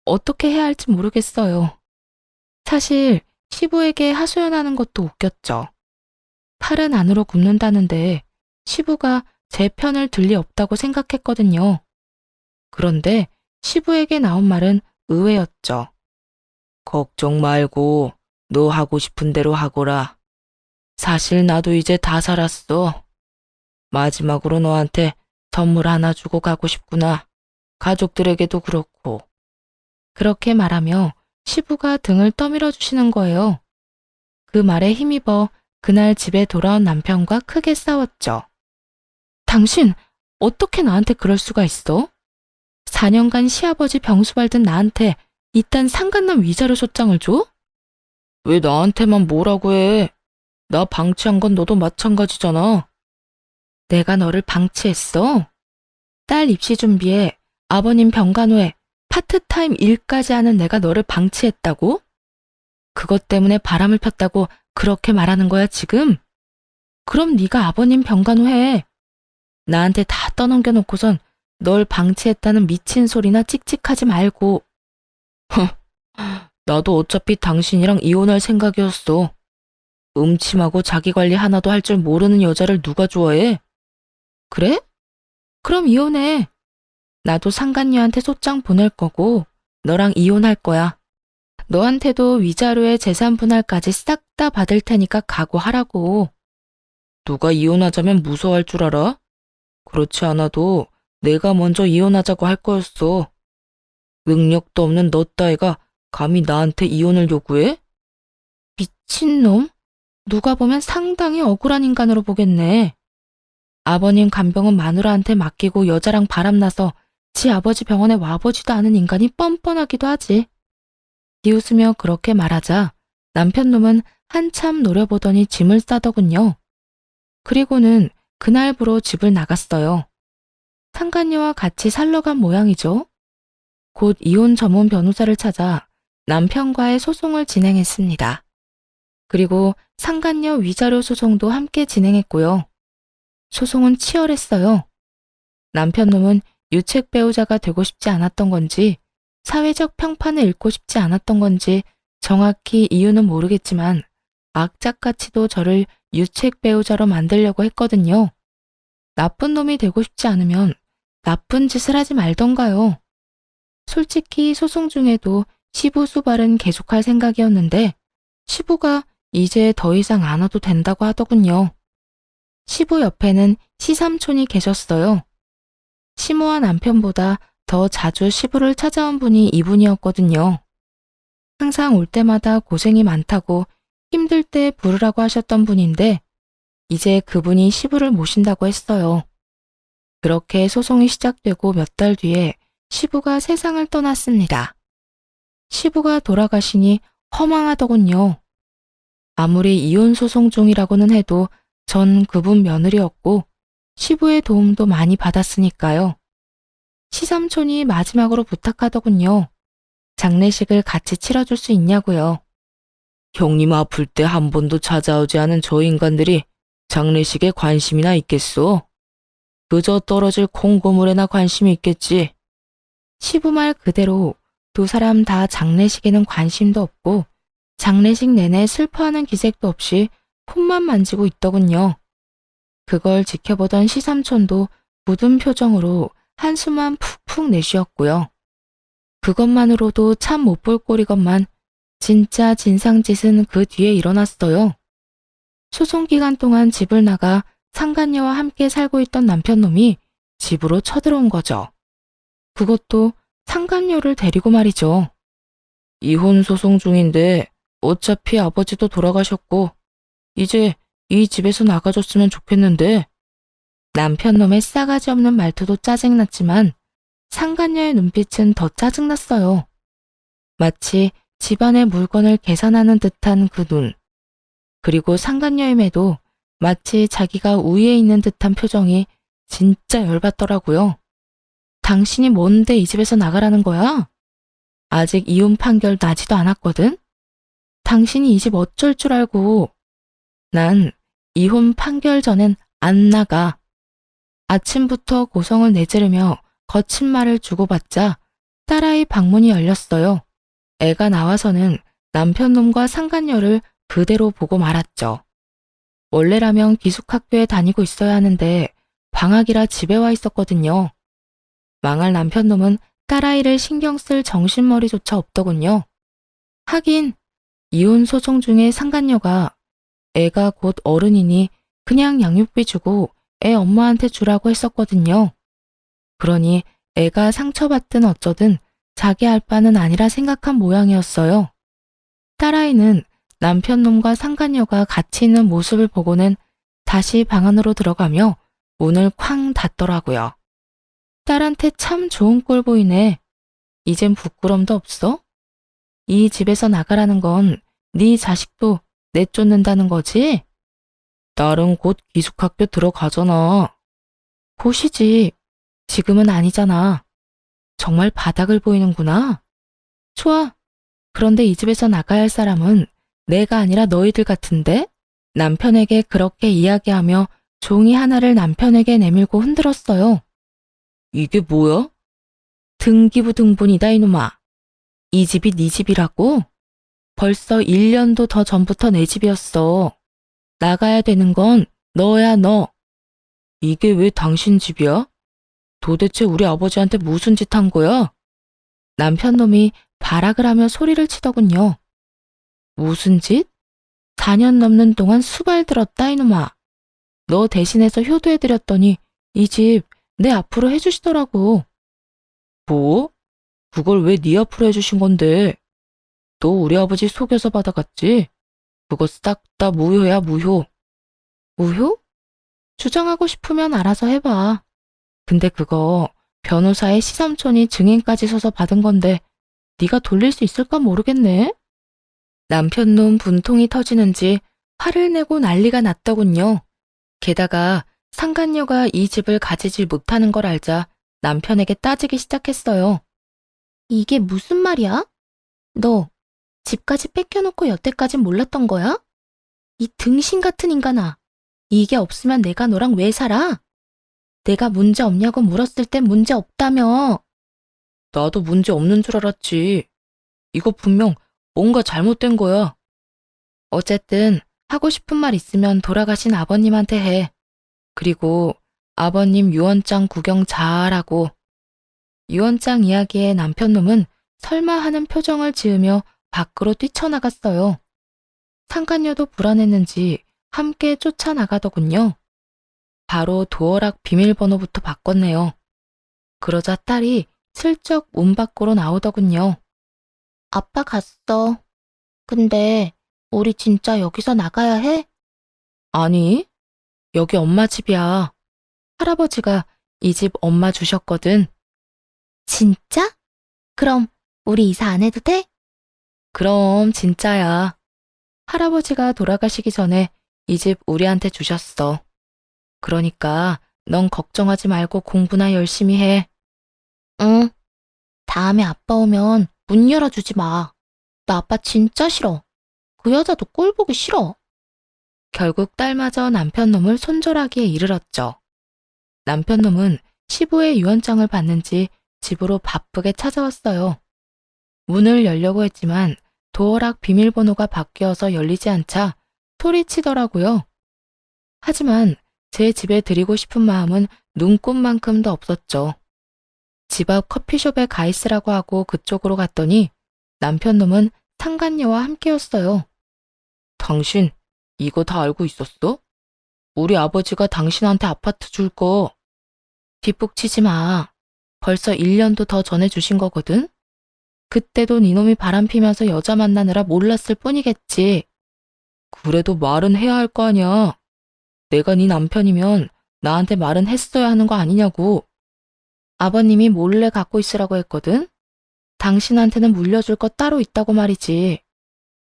어떻게 해야 할지 모르겠어요. 사실 시부에게 하소연하는 것도 웃겼죠. 팔은 안으로 굽는다는데 시부가 제 편을 들 리 없다고 생각했거든요. 그런데 시부에게 나온 말은 의외였죠. 걱정 말고 너 하고 싶은 대로 하거라. 사실 나도 이제 다 살았어. 마지막으로 너한테 선물 하나 주고 가고 싶구나. 가족들에게도 그렇고. 그렇게 말하며 시부가 등을 떠밀어 주시는 거예요. 그 말에 힘입어 그날 집에 돌아온 남편과 크게 싸웠죠. 당신, 어떻게 나한테 그럴 수가 있어? 4년간 시아버지 병수 밟던 나한테 이딴 상간남 위자료 소장을 줘? 왜 나한테만 뭐라고 해? 나 방치한 건 너도 마찬가지잖아. 내가 너를 방치했어? 딸 입시 준비에 아버님 병간호에 파트타임 일까지 하는 내가 너를 방치했다고? 그것 때문에 바람을 폈다고 그렇게 말하는 거야, 지금? 그럼 네가 아버님 병간호 해. 나한테 다 떠넘겨놓고선 널 방치했다는 미친 소리나 찍찍하지 말고. 나도 어차피 당신이랑 이혼할 생각이었어. 음침하고 자기관리 하나도 할 줄 모르는 여자를 누가 좋아해? 그래? 그럼 이혼해. 나도 상간녀한테 소장 보낼 거고 너랑 이혼할 거야. 너한테도 위자료에 재산 분할까지 싹 다 받을 테니까 각오하라고. 누가 이혼하자면 무서워할 줄 알아? 그렇지 않아도 내가 먼저 이혼하자고 할 거였어. 능력도 없는 너 따위가 감히 나한테 이혼을 요구해? 미친놈? 누가 보면 상당히 억울한 인간으로 보겠네. 아버님 간병은 마누라한테 맡기고 여자랑 바람나서 지 아버지 병원에 와보지도 않은 인간이 뻔뻔하기도 하지. 비웃으며 그렇게 말하자 남편놈은 한참 노려보더니 짐을 싸더군요. 그리고는 그날부로 집을 나갔어요. 상간녀와 같이 살러 간 모양이죠. 곧 이혼 전문 변호사를 찾아 남편과의 소송을 진행했습니다. 그리고 상간녀 위자료 소송도 함께 진행했고요. 소송은 치열했어요. 남편놈은 유책 배우자가 되고 싶지 않았던 건지 사회적 평판을 읽고 싶지 않았던 건지 정확히 이유는 모르겠지만 악착같이도 저를 유책 배우자로 만들려고 했거든요. 나쁜 놈이 되고 싶지 않으면 나쁜 짓을 하지 말던가요. 솔직히 소송 중에도 시부 수발은 계속할 생각이었는데 시부가 이제 더 이상 안 와도 된다고 하더군요. 시부 옆에는 시삼촌이 계셨어요. 시모와 남편보다 더 자주 시부를 찾아온 분이 이분이었거든요. 항상 올 때마다 고생이 많다고 힘들 때 부르라고 하셨던 분인데 이제 그분이 시부를 모신다고 했어요. 그렇게 소송이 시작되고 몇 달 뒤에 시부가 세상을 떠났습니다. 시부가 돌아가시니 허망하더군요. 아무리 이혼 소송 중이라고는 해도 전 그분 며느리였고 시부의 도움도 많이 받았으니까요. 시삼촌이 마지막으로 부탁하더군요. 장례식을 같이 치러줄 수 있냐고요. 형님 아플 때 한 번도 찾아오지 않은 저 인간들이 장례식에 관심이나 있겠소? 그저 떨어질 콩고물에나 관심이 있겠지. 시부 말 그대로 두 사람 다 장례식에는 관심도 없고 장례식 내내 슬퍼하는 기색도 없이 폰만 만지고 있더군요. 그걸 지켜보던 시삼촌도 묻은 표정으로 한숨만 푹푹 내쉬었고요. 그것만으로도 참 못 볼 꼴이건만 진짜 진상짓은 그 뒤에 일어났어요. 소송 기간 동안 집을 나가 상간녀와 함께 살고 있던 남편놈이 집으로 쳐들어온 거죠. 그것도 상간녀를 데리고 말이죠. 이혼 소송 중인데 어차피 아버지도 돌아가셨고 이제 이 집에서 나가줬으면 좋겠는데. 남편 놈의 싸가지 없는 말투도 짜증났지만 상간녀의 눈빛은 더 짜증났어요. 마치 집안의 물건을 계산하는 듯한 그 눈. 그리고 상간녀의 매도 마치 자기가 우위에 있는 듯한 표정이 진짜 열받더라고요. 당신이 뭔데 이 집에서 나가라는 거야? 아직 이혼 판결 나지도 않았거든? 당신이 이 집 어쩔 줄 알고. 난 이혼 판결 전엔 안 나가. 아침부터 고성을 내지르며 거친 말을 주고받자 딸아이 방문이 열렸어요. 애가 나와서는 남편놈과 상간녀를 그대로 보고 말았죠. 원래라면 기숙학교에 다니고 있어야 하는데 방학이라 집에 와 있었거든요. 망할 남편놈은 딸아이를 신경 쓸 정신머리조차 없더군요. 하긴 이혼 소송 중에 상간녀가 애가 곧 어른이니 그냥 양육비 주고 애 엄마한테 주라고 했었거든요. 그러니 애가 상처받든 어쩌든 자기 할 바는 아니라 생각한 모양이었어요. 딸아이는 남편놈과 상간녀가 같이 있는 모습을 보고는 다시 방 안으로 들어가며 문을 쾅 닫더라고요. 딸한테 참 좋은 꼴 보이네. 이젠 부끄럼도 없어? 이 집에서 나가라는 건 네 자식도 내쫓는다는 거지? 딸은 곧 기숙학교 들어가잖아. 곧이지. 지금은 아니잖아. 정말 바닥을 보이는구나. 좋아. 그런데 이 집에서 나가야 할 사람은 내가 아니라 너희들 같은데? 남편에게 그렇게 이야기하며 종이 하나를 남편에게 내밀고 흔들었어요. 이게 뭐야? 등기부 등본이다 이놈아. 이 집이 네 집이라고? 벌써 1년도 더 전부터 내 집이었어. 나가야 되는 건 너야 너. 이게 왜 당신 집이야? 도대체 우리 아버지한테 무슨 짓 한 거야? 남편놈이 발악을 하며 소리를 치더군요. 무슨 짓? 4년 넘는 동안 수발 들었다 이놈아. 너 대신해서 효도해드렸더니 이 집 내 앞으로 해주시더라고. 뭐? 그걸 왜 네 앞으로 해주신 건데? 너 우리 아버지 속여서 받아갔지? 그거 싹 다 무효야 무효. 무효? 주장하고 싶으면 알아서 해봐. 근데 그거 변호사의 시삼촌이 증인까지 서서 받은 건데 네가 돌릴 수 있을까 모르겠네. 남편놈 분통이 터지는지 화를 내고 난리가 났더군요. 게다가 상간녀가 이 집을 가지지 못하는 걸 알자 남편에게 따지기 시작했어요. 이게 무슨 말이야? 너 집까지 뺏겨놓고 여태까진 몰랐던 거야? 이 등신 같은 인간아. 이게 없으면 내가 너랑 왜 살아? 내가 문제 없냐고 물었을 땐 문제 없다며. 나도 문제 없는 줄 알았지. 이거 분명 뭔가 잘못된 거야. 어쨌든 하고 싶은 말 있으면 돌아가신 아버님한테 해. 그리고 아버님 유언장 구경 잘하고. 유언장 이야기에 남편놈은 설마 하는 표정을 지으며 밖으로 뛰쳐나갔어요. 상간녀도 불안했는지 함께 쫓아나가더군요. 바로 도어락 비밀번호부터 바꿨네요. 그러자 딸이 슬쩍 문 밖으로 나오더군요. 아빠 갔어. 근데 우리 진짜 여기서 나가야 해? 아니, 여기 엄마 집이야. 할아버지가 이 집 엄마 주셨거든. 진짜? 그럼 우리 이사 안 해도 돼? 그럼 진짜야. 할아버지가 돌아가시기 전에 이 집 우리한테 주셨어. 그러니까 넌 걱정하지 말고 공부나 열심히 해. 응. 다음에 아빠 오면 문 열어주지 마. 나 아빠 진짜 싫어. 그 여자도 꼴 보기 싫어. 결국 딸마저 남편놈을 손절하기에 이르렀죠. 남편놈은 시부의 유언장을 받는지 집으로 바쁘게 찾아왔어요. 문을 열려고 했지만 도어락 비밀번호가 바뀌어서 열리지 않자 소리치더라고요. 하지만 제 집에 드리고 싶은 마음은 눈꼽만큼도 없었죠. 집 앞 커피숍에 가 있으라고 하고 그쪽으로 갔더니 남편놈은 상간녀와 함께였어요. 당신 이거 다 알고 있었어? 우리 아버지가 당신한테 아파트 줄 거. 뒷북치지 마. 벌써 1년도 더 전에 주신 거거든? 그때도 니놈이 바람 피면서 여자 만나느라 몰랐을 뿐이겠지. 그래도 말은 해야 할 거 아니야. 내가 네 남편이면 나한테 말은 했어야 하는 거 아니냐고. 아버님이 몰래 갖고 있으라고 했거든. 당신한테는 물려줄 거 따로 있다고 말이지.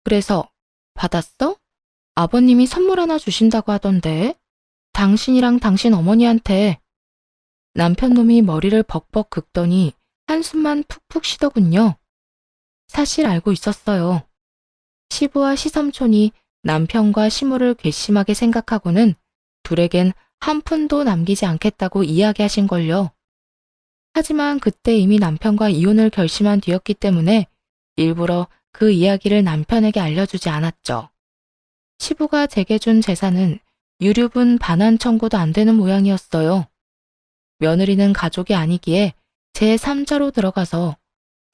그래서 받았어? 아버님이 선물 하나 주신다고 하던데. 당신이랑 당신 어머니한테. 남편 놈이 머리를 벅벅 긁더니 한숨만 푹푹 쉬더군요. 사실 알고 있었어요. 시부와 시삼촌이 남편과 시모를 괘씸하게 생각하고는 둘에겐 한 푼도 남기지 않겠다고 이야기하신걸요. 하지만 그때 이미 남편과 이혼을 결심한 뒤였기 때문에 일부러 그 이야기를 남편에게 알려주지 않았죠. 시부가 제게 준 재산은 유류분 반환 청구도 안 되는 모양이었어요. 며느리는 가족이 아니기에 제3자로 들어가서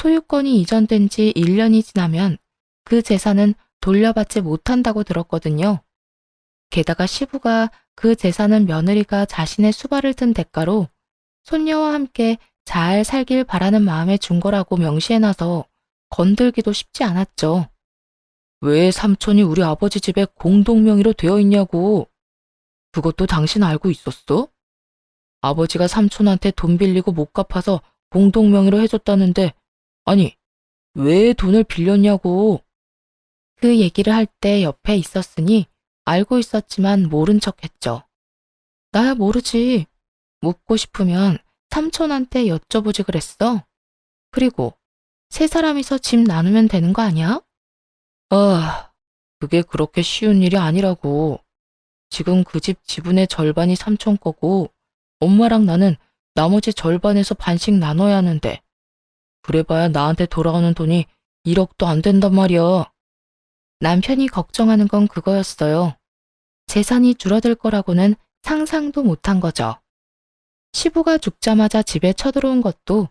소유권이 이전된 지 1년이 지나면 그 재산은 돌려받지 못한다고 들었거든요. 게다가 시부가 그 재산은 며느리가 자신의 수발을 든 대가로 손녀와 함께 잘 살길 바라는 마음에 준 거라고 명시해놔서 건들기도 쉽지 않았죠. 왜 삼촌이 우리 아버지 집에 공동명의로 되어 있냐고. 그것도 당신 알고 있었어? 아버지가 삼촌한테 돈 빌리고 못 갚아서 공동명의로 해줬다는데, 아니, 왜 돈을 빌렸냐고. 그 얘기를 할 때 옆에 있었으니 알고 있었지만 모른 척했죠. 나야 모르지. 묻고 싶으면 삼촌한테 여쭤보지 그랬어. 그리고 세 사람이서 집 나누면 되는 거 아니야? 아, 그게 그렇게 쉬운 일이 아니라고. 지금 그 집 지분의 절반이 삼촌 거고 엄마랑 나는 나머지 절반에서 반씩 나눠야 하는데 그래봐야 나한테 돌아오는 돈이 1억도 안 된단 말이야. 남편이 걱정하는 건 그거였어요. 재산이 줄어들 거라고는 상상도 못한 거죠. 시부가 죽자마자 집에 쳐들어온 것도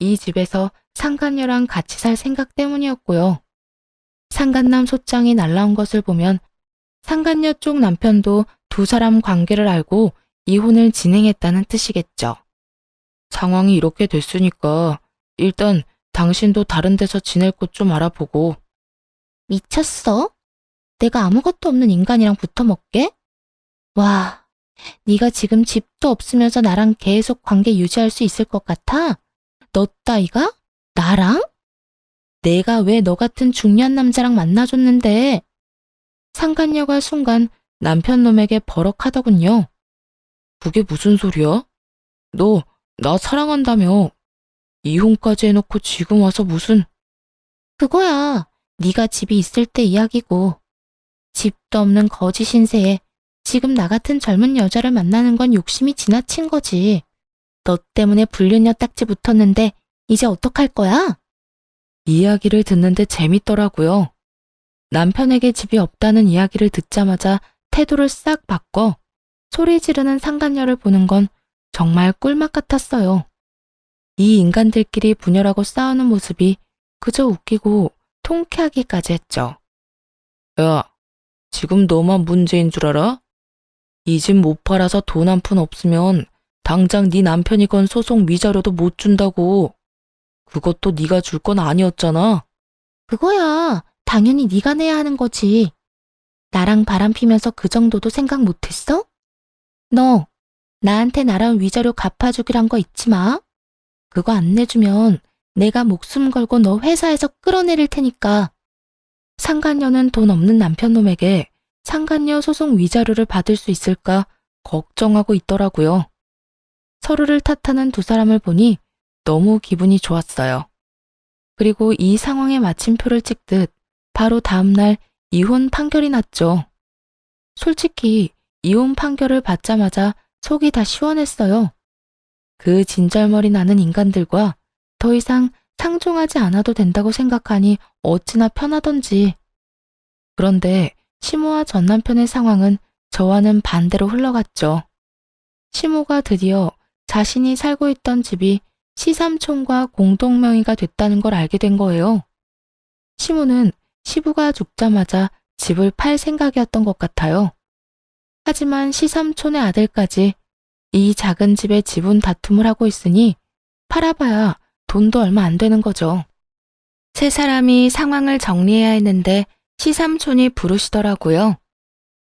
이 집에서 상간녀랑 같이 살 생각 때문이었고요. 상간남 소장이 날라온 것을 보면 상간녀 쪽 남편도 두 사람 관계를 알고 이혼을 진행했다는 뜻이겠죠. 상황이 이렇게 됐으니까 일단 당신도 다른 데서 지낼 곳 좀 알아보고. 미쳤어? 내가 아무것도 없는 인간이랑 붙어먹게? 와, 네가 지금 집도 없으면서 나랑 계속 관계 유지할 수 있을 것 같아? 너 따위가? 나랑? 내가 왜 너 같은 중년 남자랑 만나줬는데? 상간녀가 순간 남편 놈에게 버럭하더군요. 그게 무슨 소리야? 너 나 사랑한다며. 이혼까지 해놓고 지금 와서 무슨. 그거야. 네가 집이 있을 때 이야기고. 집도 없는 거지 신세에 지금 나 같은 젊은 여자를 만나는 건 욕심이 지나친 거지. 너 때문에 불륜녀 딱지 붙었는데 이제 어떡할 거야? 이야기를 듣는데 재밌더라고요. 남편에게 집이 없다는 이야기를 듣자마자 태도를 싹 바꿔 소리 지르는 상간녀를 보는 건 정말 꿀맛 같았어요. 이 인간들끼리 분열하고 싸우는 모습이 그저 웃기고 통쾌하기까지 했죠. 야, 지금 너만 문제인 줄 알아? 이 집 못 팔아서 돈 한 푼 없으면 당장 네 남편이 건 소송 위자료도 못 준다고. 그것도 네가 줄 건 아니었잖아. 그거야. 당연히 네가 내야 하는 거지. 나랑 바람 피면서 그 정도도 생각 못했어? 너 나한테 나랑 위자료 갚아주기란 거 잊지 마. 그거 안 내주면 내가 목숨 걸고 너 회사에서 끌어내릴 테니까. 상간녀는 돈 없는 남편 놈에게 상간녀 소송 위자료를 받을 수 있을까 걱정하고 있더라고요. 서로를 탓하는 두 사람을 보니 너무 기분이 좋았어요. 그리고 이 상황에 마침표를 찍듯 바로 다음날 이혼 판결이 났죠. 솔직히 이혼 판결을 받자마자 속이 다 시원했어요. 그 진절머리 나는 인간들과 더 이상 상종하지 않아도 된다고 생각하니 어찌나 편하던지. 그런데 시모와 전 남편의 상황은 저와는 반대로 흘러갔죠. 시모가 드디어 자신이 살고 있던 집이 시삼촌과 공동명의가 됐다는 걸 알게 된 거예요. 시모는 시부가 죽자마자 집을 팔 생각이었던 것 같아요. 하지만 시삼촌의 아들까지 이 작은 집의 지분 다툼을 하고 있으니 팔아봐야 돈도 얼마 안 되는 거죠. 세 사람이 상황을 정리해야 했는데 시삼촌이 부르시더라고요.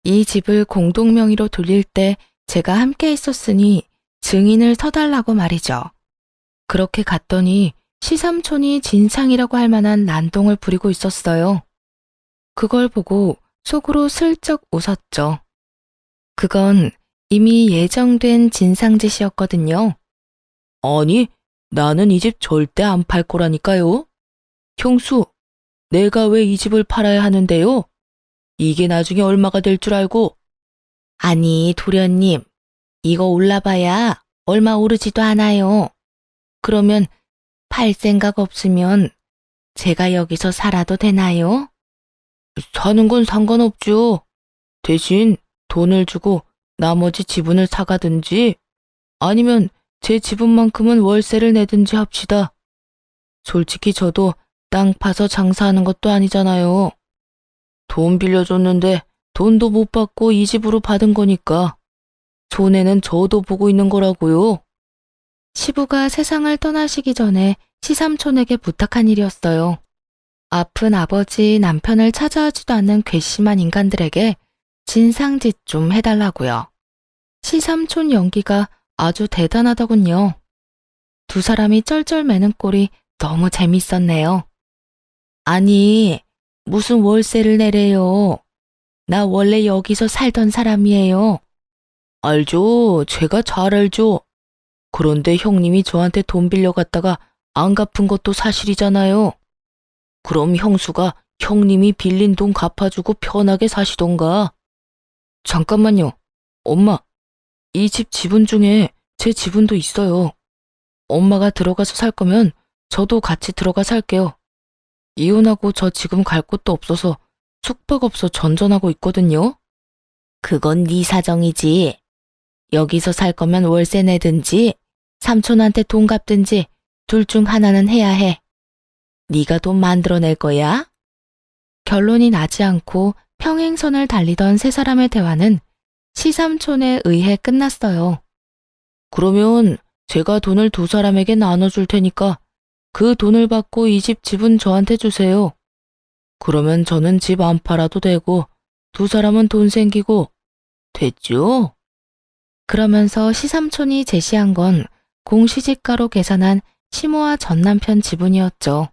이 집을 공동명의로 돌릴 때 제가 함께 있었으니 증인을 서달라고 말이죠. 그렇게 갔더니 시삼촌이 진상이라고 할 만한 난동을 부리고 있었어요. 그걸 보고 속으로 슬쩍 웃었죠. 그건 이미 예정된 진상짓이었거든요. 아니, 나는 이 집 절대 안 팔 거라니까요. 형수, 내가 왜 이 집을 팔아야 하는데요? 이게 나중에 얼마가 될 줄 알고. 아니, 도련님, 이거 올라봐야 얼마 오르지도 않아요. 그러면 팔 생각 없으면 제가 여기서 살아도 되나요? 사는 건 상관없죠. 대신 돈을 주고 나머지 지분을 사가든지 아니면 제 지분만큼은 월세를 내든지 합시다. 솔직히 저도 땅 파서 장사하는 것도 아니잖아요. 돈 빌려줬는데 돈도 못 받고 이 집으로 받은 거니까 손해는 저도 보고 있는 거라고요. 시부가 세상을 떠나시기 전에 시삼촌에게 부탁한 일이었어요. 아픈 아버지 남편을 찾아오지도 않는 괘씸한 인간들에게 진상짓 좀 해달라고요. 시삼촌 연기가 아주 대단하더군요. 두 사람이 쩔쩔매는 꼴이 너무 재밌었네요. 아니, 무슨 월세를 내래요. 나 원래 여기서 살던 사람이에요. 알죠. 제가 잘 알죠. 그런데 형님이 저한테 돈 빌려갔다가 안 갚은 것도 사실이잖아요. 그럼 형수가 형님이 빌린 돈 갚아주고 편하게 사시던가. 잠깐만요. 엄마, 이 집 지분 중에 제 지분도 있어요. 엄마가 들어가서 살 거면 저도 같이 들어가 살게요. 이혼하고 저 지금 갈 곳도 없어서 숙박업소 전전하고 있거든요. 그건 네 사정이지. 여기서 살 거면 월세 내든지 삼촌한테 돈 갚든지 둘 중 하나는 해야 해. 네가 돈 만들어낼 거야? 결론이 나지 않고 평행선을 달리던 세 사람의 대화는 시삼촌에 의해 끝났어요. 그러면 제가 돈을 두 사람에게 나눠줄 테니까 그 돈을 받고 이 집 지분 저한테 주세요. 그러면 저는 집 안 팔아도 되고 두 사람은 돈 생기고 됐죠? 그러면서 시삼촌이 제시한 건 공시지가로 계산한 시모와 전남편 지분이었죠.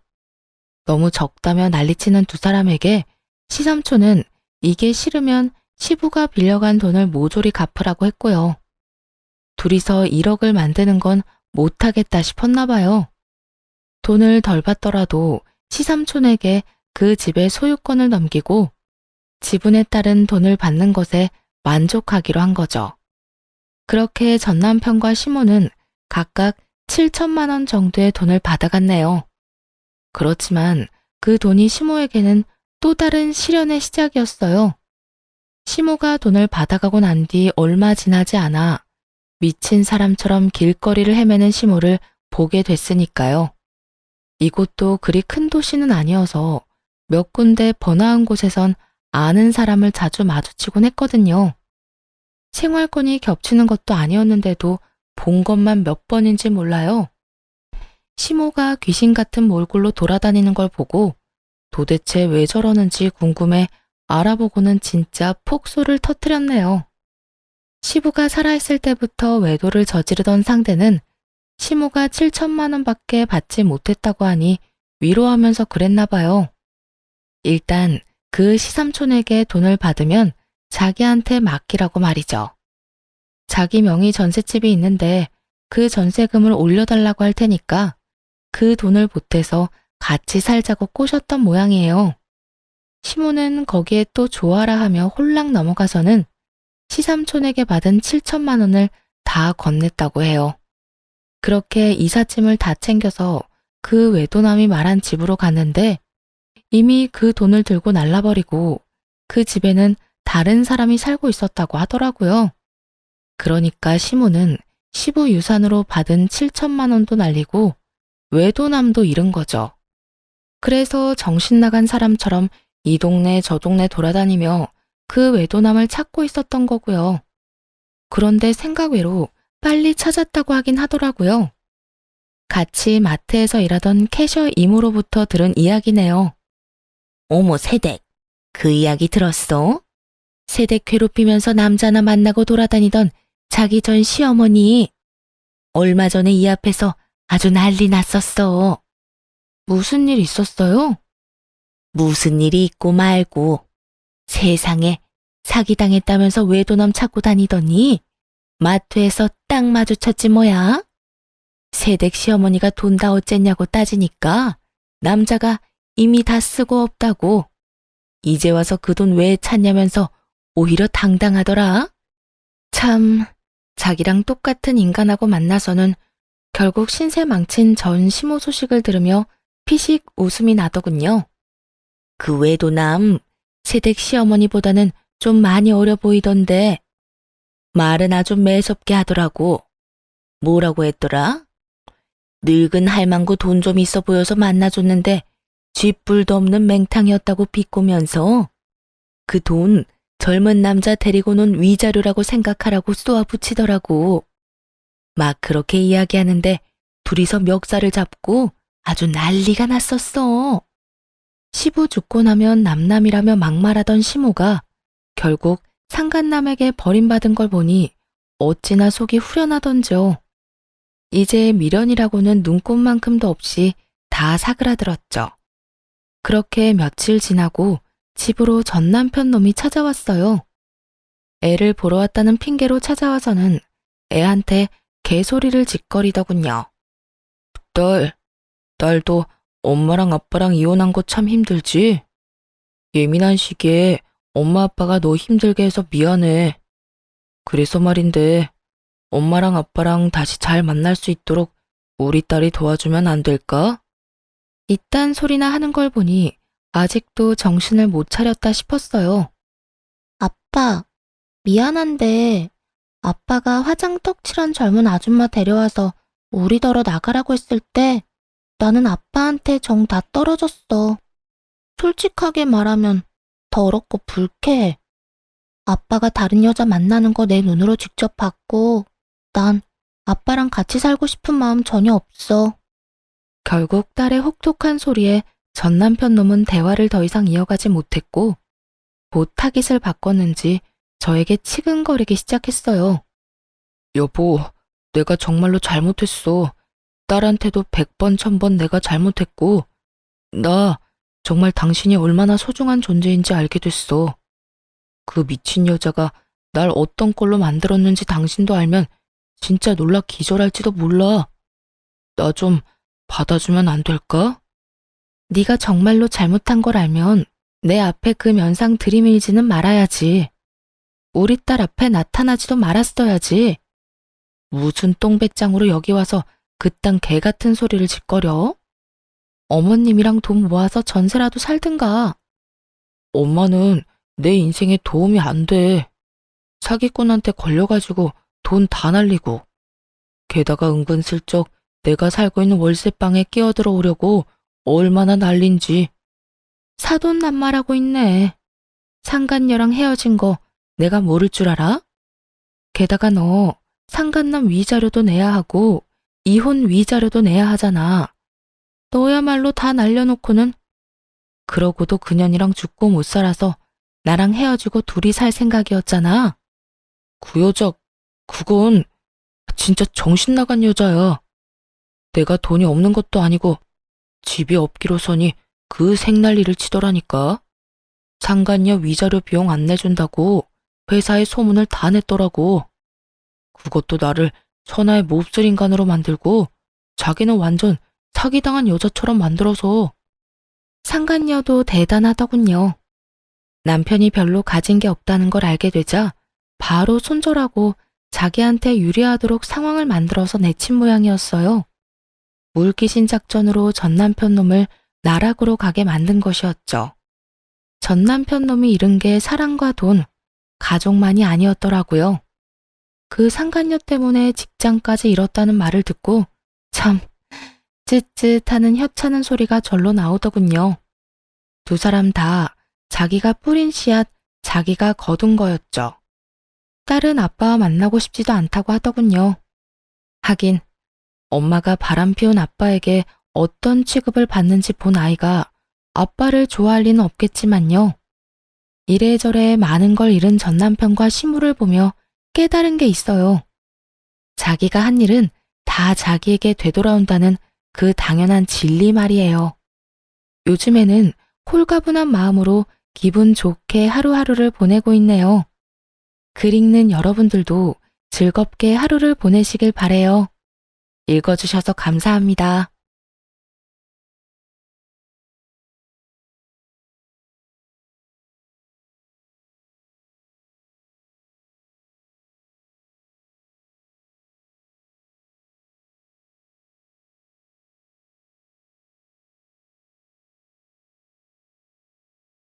너무 적다며 난리치는 두 사람에게 시삼촌은 이게 싫으면 시부가 빌려간 돈을 모조리 갚으라고 했고요. 둘이서 1억을 만드는 건 못하겠다 싶었나 봐요. 돈을 덜 받더라도 시삼촌에게 그 집의 소유권을 넘기고 지분에 따른 돈을 받는 것에 만족하기로 한 거죠. 그렇게 전남편과 시모는 각각 7천만 원 정도의 돈을 받아갔네요. 그렇지만 그 돈이 시모에게는 또 다른 시련의 시작이었어요. 시모가 돈을 받아가고 난 뒤 얼마 지나지 않아 미친 사람처럼 길거리를 헤매는 시모를 보게 됐으니까요. 이곳도 그리 큰 도시는 아니어서 몇 군데 번화한 곳에선 아는 사람을 자주 마주치곤 했거든요. 생활권이 겹치는 것도 아니었는데도 본 것만 몇 번인지 몰라요. 시모가 귀신 같은 몰골로 돌아다니는 걸 보고 도대체 왜 저러는지 궁금해 알아보고는 진짜 폭소를 터뜨렸네요. 시부가 살아있을 때부터 외도를 저지르던 상대는 시모가 7천만 원밖에 받지 못했다고 하니 위로하면서 그랬나 봐요. 일단 그 시삼촌에게 돈을 받으면 자기한테 맡기라고 말이죠. 자기 명의 전셋집이 있는데 그 전세금을 올려달라고 할 테니까 그 돈을 보태서 같이 살자고 꼬셨던 모양이에요. 시모는 거기에 또 좋아라 하며 홀랑 넘어가서는 시삼촌에게 받은 7천만 원을 다 건넸다고 해요. 그렇게 이삿짐을 다 챙겨서 그 외도남이 말한 집으로 갔는데 이미 그 돈을 들고 날라버리고 그 집에는 다른 사람이 살고 있었다고 하더라고요. 그러니까 시모는 시부 유산으로 받은 7천만 원도 날리고 외도남도 잃은 거죠. 그래서 정신 나간 사람처럼 이 동네 저 동네 돌아다니며 그 외도남을 찾고 있었던 거고요. 그런데 생각외로 빨리 찾았다고 하긴 하더라고요. 같이 마트에서 일하던 캐셔 이모로부터 들은 이야기네요. 어머 세댁, 그 이야기 들었어? 세댁 괴롭히면서 남자나 만나고 돌아다니던 자기 전 시어머니. 얼마 전에 이 앞에서 아주 난리 났었어. 무슨 일 있었어요? 무슨 일이 있고 말고. 세상에 사기당했다면서 외도남 찾고 다니더니 마트에서 딱 마주쳤지 뭐야. 세댁 시어머니가 돈 다 어쨌냐고 따지니까 남자가 이미 다 쓰고 없다고. 이제 와서 그 돈 왜 찾냐면서 오히려 당당하더라. 참, 자기랑 똑같은 인간하고 만나서는 결국 신세 망친 전 시모 소식을 들으며 피식 웃음이 나더군요. 그 외도남, 세댁 시어머니보다는 좀 많이 어려 보이던데 말은 아주 매섭게 하더라고. 뭐라고 했더라? 늙은 할망구 돈 좀 있어 보여서 만나줬는데 쥐뿔도 없는 맹탕이었다고 비꼬면서 그 돈 젊은 남자 데리고 논 위자료라고 생각하라고 쏘아붙이더라고. 막 그렇게 이야기하는데 둘이서 멱살을 잡고 아주 난리가 났었어. 시부 죽고 나면 남남이라며 막말하던 시모가 결국 상간남에게 버림받은 걸 보니 어찌나 속이 후련하던지요. 이제 미련이라고는 눈꼽만큼도 없이 다 사그라들었죠. 그렇게 며칠 지나고 집으로 전 남편 놈이 찾아왔어요. 애를 보러 왔다는 핑계로 찾아와서는 애한테 개소리를 짓거리더군요. 딸도 엄마랑 아빠랑 이혼한 거 참 힘들지? 예민한 시기에 엄마 아빠가 너 힘들게 해서 미안해. 그래서 말인데 엄마랑 아빠랑 다시 잘 만날 수 있도록 우리 딸이 도와주면 안 될까? 이딴 소리나 하는 걸 보니 아직도 정신을 못 차렸다 싶었어요. 아빠, 미안한데 아빠가 화장 떡칠한 젊은 아줌마 데려와서 우리더러 나가라고 했을 때 나는 아빠한테 정 다 떨어졌어. 솔직하게 말하면 더럽고 불쾌해. 아빠가 다른 여자 만나는 거 내 눈으로 직접 봤고 난 아빠랑 같이 살고 싶은 마음 전혀 없어. 결국 딸의 혹독한 소리에 전 남편 놈은 대화를 더 이상 이어가지 못했고 곧 타깃을 바꿨는지 저에게 치근거리기 시작했어요. 여보, 내가 정말로 잘못했어. 딸한테도 100번, 1000번 내가 잘못했고 나 정말 당신이 얼마나 소중한 존재인지 알게 됐어. 그 미친 여자가 날 어떤 꼴로 만들었는지 당신도 알면 진짜 놀라 기절할지도 몰라. 나 좀 받아주면 안 될까? 네가 정말로 잘못한 걸 알면 내 앞에 그 면상 들이밀지는 말아야지. 우리 딸 앞에 나타나지도 말았어야지. 무슨 똥배짱으로 여기 와서 그딴 개 같은 소리를 짓거려? 어머님이랑 돈 모아서 전세라도 살든가. 엄마는 내 인생에 도움이 안 돼. 사기꾼한테 걸려가지고 돈 다 날리고. 게다가 은근슬쩍 내가 살고 있는 월세방에 끼어들어 오려고 얼마나 난린지. 사돈난말하고 있네. 상간녀랑 헤어진 거 내가 모를 줄 알아? 게다가 너 상간남 위자료도 내야 하고 이혼 위자료도 내야 하잖아. 너야말로 다 날려놓고는. 그러고도 그년이랑 죽고 못 살아서 나랑 헤어지고 둘이 살 생각이었잖아. 그 여자, 그건 진짜 정신 나간 여자야. 내가 돈이 없는 것도 아니고 집이 없기로서니 그 생난리를 치더라니까. 상간녀 위자료 비용 안 내준다고 회사에 소문을 다 냈더라고. 그것도 나를 천하의 몹쓸 인간으로 만들고 자기는 완전 사기당한 여자처럼 만들어서. 상간녀도 대단하더군요. 남편이 별로 가진 게 없다는 걸 알게 되자 바로 손절하고 자기한테 유리하도록 상황을 만들어서 내친 모양이었어요. 물귀신 작전으로 전 남편 놈을 나락으로 가게 만든 것이었죠. 전 남편 놈이 잃은 게 사랑과 돈, 가족만이 아니었더라고요. 그 상간녀 때문에 직장까지 잃었다는 말을 듣고 참 쯧쯧하는 혀차는 소리가 절로 나오더군요. 두 사람 다 자기가 뿌린 씨앗, 자기가 거둔 거였죠. 딸은 아빠와 만나고 싶지도 않다고 하더군요. 하긴 엄마가 바람피운 아빠에게 어떤 취급을 받는지 본 아이가 아빠를 좋아할 리는 없겠지만요. 이래저래 많은 걸 잃은 전 남편과 시무를 보며 깨달은 게 있어요. 자기가 한 일은 다 자기에게 되돌아온다는 그 당연한 진리 말이에요. 요즘에는 홀가분한 마음으로 기분 좋게 하루하루를 보내고 있네요. 글 읽는 여러분들도 즐겁게 하루를 보내시길 바래요. 읽어주셔서 감사합니다.